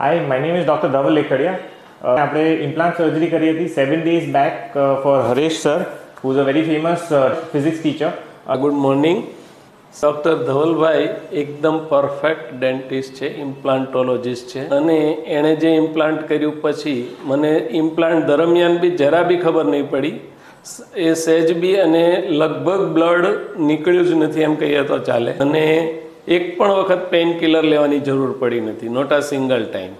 Hi, my name is Dr. Dhaval Lekhadia. આપણે implant surgery કરી હતી 7 days back for Harish sir, who is a very famous physics teacher. Good morning. Doctor ધવલભાઈ એકદમ perfect dentist છે, ઇમ્પ્લાન્ટોલોજીસ્ટ છે, અને એણે જે ઇમ્પ્લાન્ટ કર્યું પછી મને ઇમ્પ્લાન્ટ દરમિયાન બી જરા બી ખબર નહીં પડી, એ સહેજ બી, અને લગભગ બ્લડ નીકળ્યું જ નથી એમ કહીએ તો ચાલે, અને એક પણ વખત પેઇન કિલર લેવાની જરૂર પડી નથી, not a single time.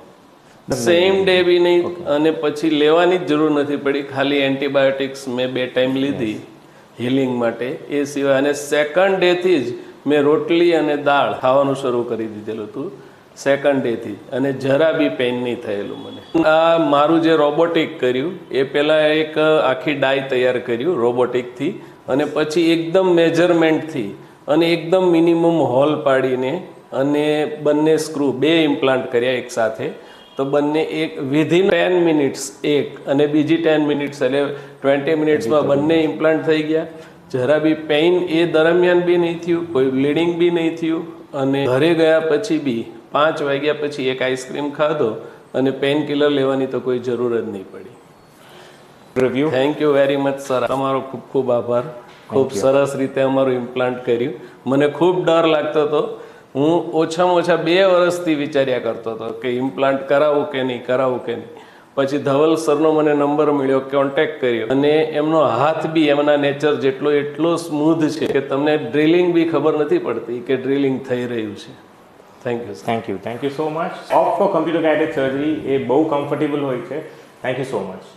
Same day બી નહીં, અને પછી લેવાની જ જરૂર નથી પડી, ખાલી એન્ટીબાયોટિક્સ મેં 2 ટાઈમ લીધી હિલિંગ માટે, એ સિવાય. અને સેકન્ડ ડેથી જ મેં રોટલી અને દાળ ખાવાનું શરૂ કરી દીધેલું હતું, સેકન્ડ ડેથી, અને જરા બી પેઇન નહીં થયેલું મને. આ મારું જે રોબોટિક કર્યું એ પહેલાં એક આખી ડાય તૈયાર કર્યું રોબોટિકથી, અને પછી એકદમ મેજરમેન્ટથી અને એકદમ મિનિમમ હોલ પાડીને, અને બંને સ્ક્રૂ 2 ઇમ્પ્લાન્ટ કર્યા એક સાથે. તો બંને એક વિધિન 10 મિનિટ્સ એક, અને બીજી 10 મિનિટ્સ, એટલે 20 મિનિટ્સમાં બંને ઇમ્પ્લાન્ટ થઈ ગયા. જરા બી પેઇન એ દરમિયાન બી નહીં થયું, કોઈ બ્લીડિંગ બી નહીં થયું, અને ઘરે ગયા પછી બી 5 વાગ્યા પછી એક આઈસ્ક્રીમ ખાધો, અને પેઇન કિલર લેવાની તો કોઈ જરૂર જ નહીં પડી. Review. Thank you very much sir, તમારો ખૂબ ખૂબ આભાર. ખૂબ સરસ રીતે અમારું ઇમ્પ્લાન્ટ કર્યું. મને ખૂબ ડર લાગતો હતો, હું ઓછામાં ઓછા 2 વર્ષથી વિચાર્યા કરતો હતો કે ઇમ્પ્લાન્ટ કરાવું કે નહીં, કરાવું કે નહીં. પછી ધવલ સરનો મને નંબર મળ્યો, કોન્ટેક્ટ કર્યો, અને એમનો હાથ બી એમના નેચર જેટલો એટલો સ્મૂધ છે કે તમને ડ્રિલિંગ બી ખબર નથી પડતી કે ડ્રિલિંગ થઈ રહ્યું છે. Thank you. Thank you so much. Opt for computer guided surgery એ બહુ કમ્ફર્ટેબલ હોય છે. Thank you so much.